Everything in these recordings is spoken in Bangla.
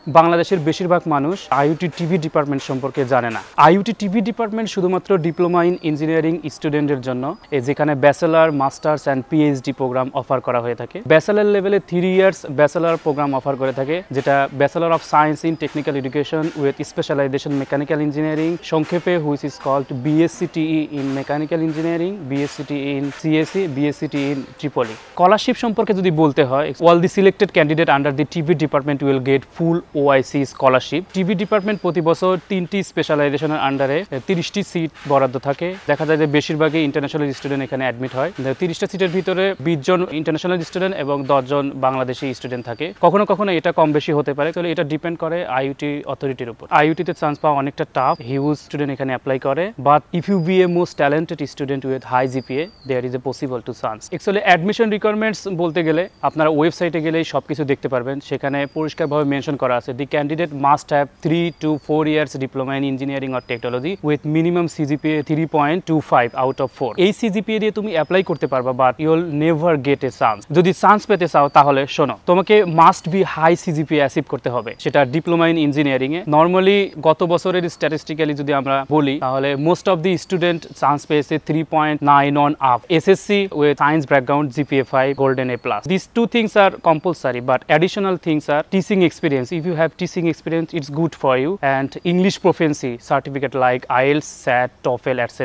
বাংলাদেশের বেশিরভাগ মানুষ আইইউটি টিভি ডিপার্টমেন্ট সম্পর্কে জানে না। আইইউটি টিভি ডিপার্টমেন্ট শুধুমাত্র ডিপ্লোমা ইন ইঞ্জিনিয়ারিং স্টুডেন্টের জন্য, যেখানে bachelor, masters and PhD programme offer করা হয়ে থাকে। ব্যাচেলর লেভেলে 3 ইয়ার্স ব্যাচেলর প্রোগ্রাম অফার করে থাকে, যেটা bachelor of science in technical education with specialisation mechanical engineering, সংক্ষেপে which is called BSCTE in mechanical engineering, BSCTE in CEE, BSCTE in ট্রিপলি। স্কলারশিপ সম্পর্কে যদি বলতে হয়, all the selected candidate under the TVE department will get full OIC scholarship. TVE department প্রতি বছর 3টি স্পেশালাইজেশনের আন্ডারে 30টি সিট বরাদ্দ থাকে। দেখা যায় যে বেশিরভাগই ইন্টারন্যাশনাল স্টুডেন্ট এখানে অ্যাডমিট হয়। 30টা সিটের ভিতরে 20 জন ইন্টারন্যাশনাল স্টুডেন্ট এবং 10 জন বাংলাদেশি স্টুডেন্ট থাকে। কখনো কখনো এটা কম বেশি হতে পারে, তাহলে এটা ডিপেন্ড করে আইইউটি অথরিটির উপর। আইইউটিতে চান্স পাওয়া অনেকটা টাফ, হিউজ স্টুডেন্ট এখানে অ্যাপ্লাই করে, but if you be a most talented student with high GPA there is a possible to chance. Actually admission requirements বলতে গেলে আপনারা ওয়েবসাইটে গেলেই সবকিছু দেখতে পারবেন। সেখানে পরিষ্কারভাবে মেনশন করা আছে, the candidate must have 3 to 4 years diploma in engineering or technology with minimum CGPA 3.25 out of 4। এই সিজিপিএ দিয়ে তুমি অ্যাপ্লাই করতে পারবা, but you will never get a chance. যদি চান্স পেতে চাও তাহলে শোনো, তোমাকে must be high CGPA achieve করতে হবে, সেটা ডিপ্লোমা ইন ইঞ্জিনিয়ারিং এ। নর্মালি গত বছরের স্ট্যাটিস্টিক্যালি যদি আমরা বলি, তাহলে most of the student chance পেয়েছে 3.9 on up, SSC with science background, GPA 5, golden A+. These two things are compulsory, but additional things are teaching experience. If you have teaching experience, it's good for you, and English proficiency certificate like IELTS, SAT, TOEFL, etc.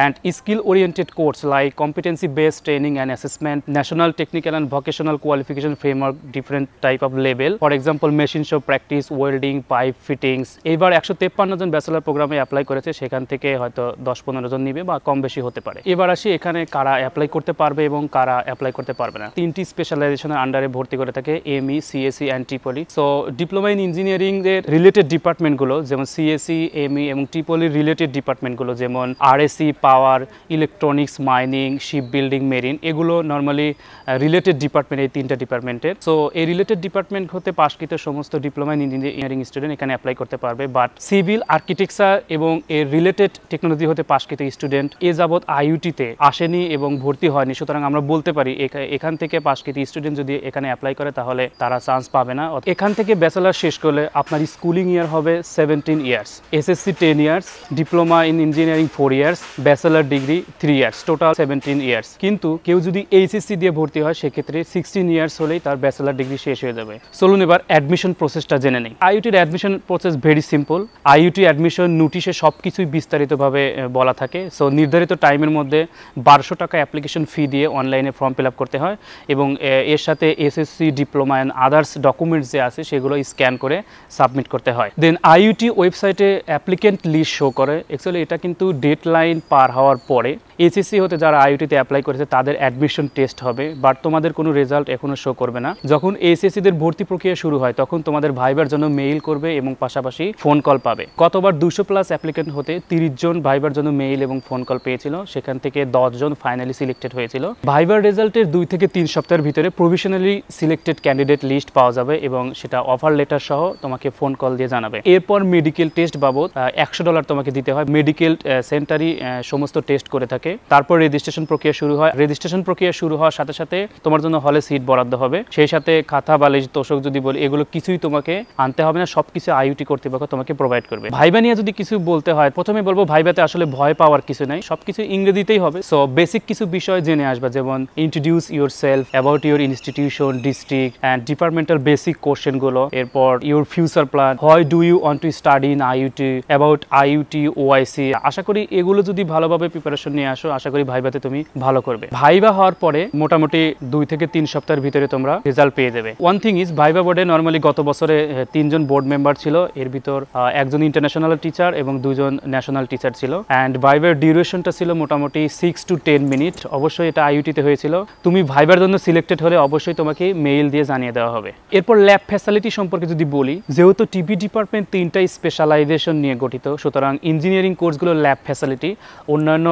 and skill oriented course like competency based training and assessment, national technical and vocational qualification framework, different type of level, for example machine shop practice, welding, pipe fittings. এবার 153 জন ব্যাচেলর প্রোগ্রামে অ্যাপ্লাই করেছে, সেখান থেকে হয়তো 10-15 জন নিবে বা কম বেশি হতে পারে। এবার আসি এখানে কারা অ্যাপ্লাই করতে পারবে এবং কারা অ্যাপ্লাই করতে পারবে না। 3টি স্পেশালাইজেশনের আন্ডারে ভর্তি করে থাকে, এমই, সিএসি অ্যান্ড ট্রিপলি। সো ডিপ্লোমা ইন ইঞ্জিনিয়ারিং এর রিলেটেড ডিপার্টমেন্টগুলো যেমন সিএসি, এমই এবং ট্রিপলির রিলেটেড ডিপার্টমেন্টগুলো যেমন RAC, power, electronics, mining, ship building, marine, এগুলো নর্মালি রিলেটেড ডিপার্টমেন্ট, এই 3টা ডিপার্টমেন্টের। সো এই রিলেটেড ডিপার্টমেন্ট হতে পাশকৃত সমস্ত ডিপ্লোমা ইন ইঞ্জিনিয়ারিং স্টুডেন্ট এখানে অ্যাপ্লাই করতে পারবে, বাট সিভিল, আর্কিটেকচার এবং এর রিলেটেড টেকনোলজি হতে পাশকৃত স্টুডেন্ট এ যাবৎ আইইউটিতে আসেনি এবং ভর্তি হয়নি। সুতরাং আমরা বলতে পারি এখান থেকে পাশকৃত স্টুডেন্ট যদি এখানে অ্যাপ্লাই করে তাহলে তারা চান্স পাবে না। এখান থেকে ব্যাচেলার শেষ করলে আপনার স্কুলিং ইয়ার হবে 17 years, SSC 10 years, diploma in engineering 4 years, bachelor degree 3 years, total 17 years. কিন্তু কেউ যদি এইচএসসি দিয়ে ভর্তি হয় সেক্ষেত্রে 16 ইয়ার্স হলেই তার ব্যাচেলার ডিগ্রি শেষ হয়ে যাবে। চলুন এবার অ্যাডমিশন প্রসেসটা জেনে নেই। আইইউটির admission process very simple. IUT admission নোটিশে সবকিছুই বিস্তারিতভাবে বলা থাকে। সো নির্ধারিত টাইমের মধ্যে 1200 টাকা অ্যাপ্লিকেশন ফি দিয়ে অনলাইনে ফর্ম ফিল আপ করতে হয় এবং এর সাথে SSC, diploma and others documents যে আছে সেগুলো স্ক্যান করে সাবমিট করতে হয়। দেন আইইউটি ওয়েবসাইটে অ্যাপ্লিকেন্ট লিস্ট শো করে। অ্যাকচুয়ালি এটা কিন্তু ডেডলাইন পার হওয়ার পরে এইচএসসি হতে যারা আইইউটিতে অ্যাপ্লাই করেছে তাদের অ্যাডমিশন টেস্ট হবে, বাট তোমাদের কোনো রেজাল্ট এখনও শো করবে না। যখন এইচএসসিদের ভর্তি প্রক্রিয়া শুরু হয় তখন তোমাদের ভাইবার জন্য মেইল করবে এবং পাশাপাশি ফোন কল পাবে। গতবার 200+ অ্যাপ্লিকেন্ট হতে 30 জন ভাইবার জন্য মেইল এবং ফোন কল পেয়েছিল, সেখান থেকে 10 জন ফাইনালি সিলেক্টেড হয়েছিল। ভাইবার রেজাল্টের 2 থেকে 3 সপ্তাহের ভিতরে প্রভিশনালি সিলেক্টেড ক্যান্ডিডেট লিস্ট পাওয়া যাবে এবং সেটা অফার লেটার সহ তোমাকে ফোন কল দিয়ে জানাবে। এরপর মেডিকেল টেস্ট বাবদ $100 তোমাকে দিতে হয়। মেডিকেল সেন্টারই সমস্ত টেস্ট করে থাকে। তারপর রেজিস্ট্রেশন প্রক্রিয়া শুরু হয়। রেজিস্ট্রেশন প্রক্রিয়া শুরু হওয়ার সাথে সাথে তোমার জন্য হলে সিট বরাদ্দ হবে। সেই সাথে খাতা, বালিশ, তোষক যদি বলি, এগুলো কিছুই তোমাকে আনতে হবে না, সবকিছু আইইউটি কর্তৃপক্ষ তোমাকে প্রোভাইড করবে। ভাইবা নিয়ে যদি কিছু বলতে হয়, প্রথমে বলবো ভাইবাতে আসলে ভয় পাওয়ার কিছু নাই, সবকিছু ইংরেজিতেই হবে। সো বেসিক কিছু বিষয় জেনে আসবা, যেমন introduce yourself, about your institution, district and departmental basic কোশ্চেনগুলো। এরপর your future plan, why do you want to study in IUT, about IUT, OIC. আশা করি এগুলো যদি ভালোভাবে প্রিপারেশন নিয়ে আসো, আশা করি ভাইবাতে তুমি ভালো করবে। ভাইবা হওয়ার পরে মোটামুটি 2 থেকে 3 সপ্তাহের ভিতরে তোমরা রেজাল্ট পেয়ে যাবে। ওয়ান থিং ইজ, ভাইবা বোর্ডে নর্মালি গত বছরে 3 জন বোর্ড মেম্বার ছিল, এর ভিতর 1 জন ইন্টারন্যাশনাল টিচার এবং 2 জন ন্যাশনাল টিচার ছিল। অ্যান্ড ভাইবার ডিউরেশনটা ছিল মোটামুটি 6 to 10 মিনিট। অবশ্যই এটা আইইউটিতে হয়েছিল। তুমি ভাইবার জন্য সিলেক্টেড হলে অবশ্যই তোমাকে মেইল দিয়ে জানিয়ে দেওয়া হবে। এরপর ল্যাব ফ্যাসিলিটি সম্পর্কে যদি বলি, যেহেতু টিভি ডিপার্টমেন্ট 3টা স্পেশালাইজেশন নিয়ে গঠিত, সুতরাং ইঞ্জিনিয়ারিং কোর্সগুলো ল্যাব ফ্যাসিলিটি অন্যান্য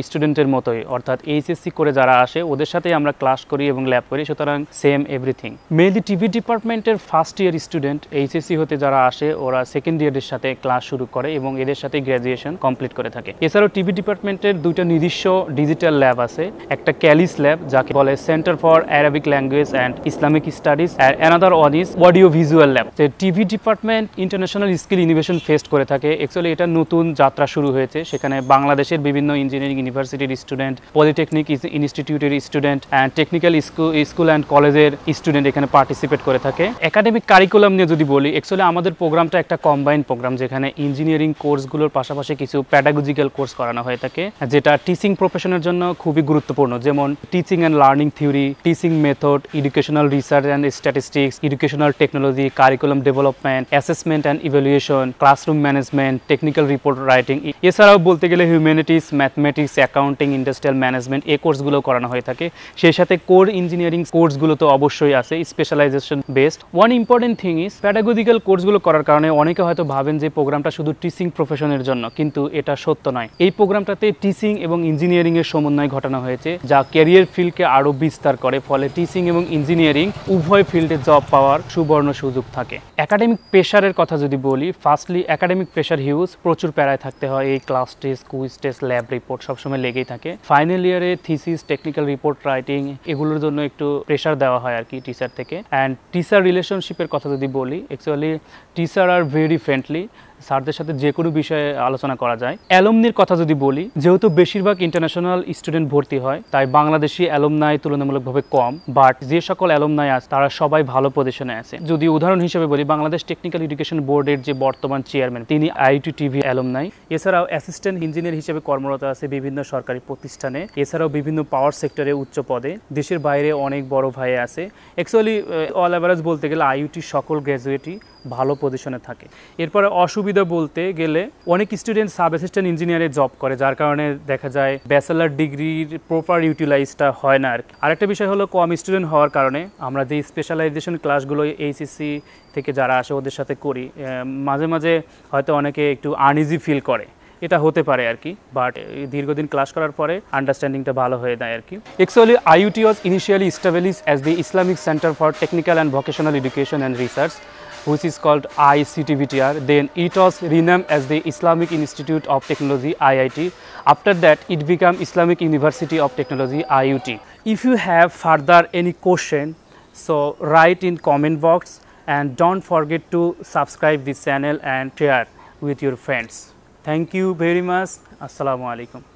স্টুডেন্টের মতোই, অর্থাৎ এইচএসসি করে যারা আসে ওদের সাথেই আমরা ক্লাস করি এবং ল্যাব করি, সুতরাং সেম এভরিথিং। মেইনলি টিভি ডিপার্টমেন্টের ফার্স্ট ইয়ার স্টুডেন্ট এইচএসসি হতে যারা আসে ওরা সেকেন্ড ইয়ারের সাথে ক্লাস শুরু করে এবং এদের সাথে গ্র্যাজুয়েশন কমপ্লিট করে থাকে। এছাড়াও টিভি ডিপার্টমেন্টের 2টা নিজস্ব ডিজিটাল ল্যাব আছে, একটা ক্যালিস ল্যাব যাকে বলে centre for Arabic language and Islamic studies, and another one is audio visual lab. যে TVE department international skill innovation fest করে থাকে। অ্যাকচুয়ালি এটা নতুন যাত্রা শুরু হয়েছে, সেখানে বাংলাদেশের বিভিন্ন ইঞ্জিনিয়ারিং ইউনিভার্সিটির স্টুডেন্ট, পলিটেকনিক ইনস্টিটিউটের student and technical school and কলেজের স্টুডেন্ট এখানে পার্টিসিপেট করে থাকে। একাডেমিক কারিকুলাম নিয়ে যদি বলি, অ্যাকচুয়ালি আমাদের প্রোগ্রামটা একটা কম্বাইন্ড প্রোগ্রাম, যেখানে ইঞ্জিনিয়ারিং কোর্সগুলোর পাশাপাশি কিছু প্যাডাগজিক্যাল কোর্স করানো হয়ে থাকে, যেটা টিচিং প্রফেশনের জন্য খুবই গুরুত্বপূর্ণ, যেমন teaching and learning theory, teaching method, educational research and statistics, educational technology, curriculum development, assessment and evaluation, classroom management, technical report writing. এছাড়াও বলতে গেলে humanities, mathematics, accounting, industrial management, এই কোর্সগুলো করানো হয়ে থাকে। সেই সাথে কোর ইঞ্জিনিয়ারিং কোর্সগুলো তো অবশ্যই আছে, specialisation based. One important thing is pedagogical কোর্সগুলো করার কারণে অনেকে হয়তো ভাবেন যে প্রোগ্রামটা শুধু টিচিং প্রফেশনের জন্য, কিন্তু এটা সত্য নয়। এই প্রোগ্রামটাতে টিচিং এবং ইঞ্জিনিয়ারিং এর সমন্বয় ঘটানো হয়েছে, যা ক্যারিয়ার ফিল্ডকে আরও বিস্তার করে, ফলে টিচিং এবং ইঞ্জিনিয়ারিং উভয় ফিল্ডে জব পাওয়ার সুবর্ণ সুযোগ থাকে। একাডেমিক প্রেশারের কথা যদি বলি, ফার্স্টলি একাডেমিক প্রেশার হিউজ, প্রচুর প্যারায় থাকতে হয়। এই class test, quiz test, lab report সবসময় লেগেই থাকে। ফাইনাল ইয়ারে থিসিস, টেকনিক্যাল রিপোর্ট রাইটিং, এগুলোর জন্য একটু প্রেশার দেওয়া হয় আর কি টিচার থেকে। অ্যান্ড টিচার রিলেশনশিপের কথা যদি বলি, actually teacher are very friendly, স্যারদের সাথে যে কোনো বিষয়ে আলোচনা করা যায়। অ্যালুমনির কথা যদি বলি, যেহেতু বেশিরভাগ ইন্টারন্যাশনাল স্টুডেন্ট ভর্তি হয়, তাই বাংলাদেশি অ্যালুমনাই তুলনামূলকভাবে কম, বাট যে সকল অ্যালুমনাই আছে তারা সবাই ভালো পজিশনে আছে। যদি উদাহরণ হিসেবে বলি, বাংলাদেশ টেকনিক্যাল এডুকেশন বোর্ডের যে বর্তমান চেয়ারম্যান, তিনি আইইউটি টিভি অ্যালুমনাই। এছাড়াও অ্যাসিস্ট্যান্ট ইঞ্জিনিয়ার হিসেবে কর্মরত আছে বিভিন্ন সরকারি প্রতিষ্ঠানে, এছাড়াও বিভিন্ন পাওয়ার সেক্টরে উচ্চ পদে। দেশের বাইরে অনেক বড় ভাই আছে। অ্যাকচুয়ালি অল অ্যাভারেজ বলতে গেলে আইইউটির সকল গ্র্যাজুয়েটই ভালো পজিশনে থাকে। এরপরে অসুবিধা বলতে গেলে অনেক স্টুডেন্ট সাব অ্যাসিস্ট্যান্ট ইঞ্জিনিয়ারে জব করে, যার কারণে দেখা যায় ব্যাচেলার ডিগ্রির প্রপার ইউটিলাইজটা হয় না আর কি। আরেকটা বিষয় হলো কম স্টুডেন্ট হওয়ার কারণে আমরা যে স্পেশালাইজেশন ক্লাসগুলো এইচএসসি থেকে যারা আসে ওদের সাথে করি, মাঝে মাঝে হয়তো অনেকে একটু আনইজি ফিল করে, এটা হতে পারে আর কি, বাট দীর্ঘদিন ক্লাস করার পরে আন্ডারস্ট্যান্ডিংটা ভালো হয়ে যায় আর কি। Actually IUT was initially established as the Islamic Center for Technical and Vocational Education and Research, which is called ICTVTR. Then it was renamed as the Islamic Institute of Technology, IIT. After that, it became Islamic University of Technology, IUT. If you have further any question, so write in comment box, and don't forget to subscribe this channel and share with your friends. Thank you very much. Assalamu alaikum.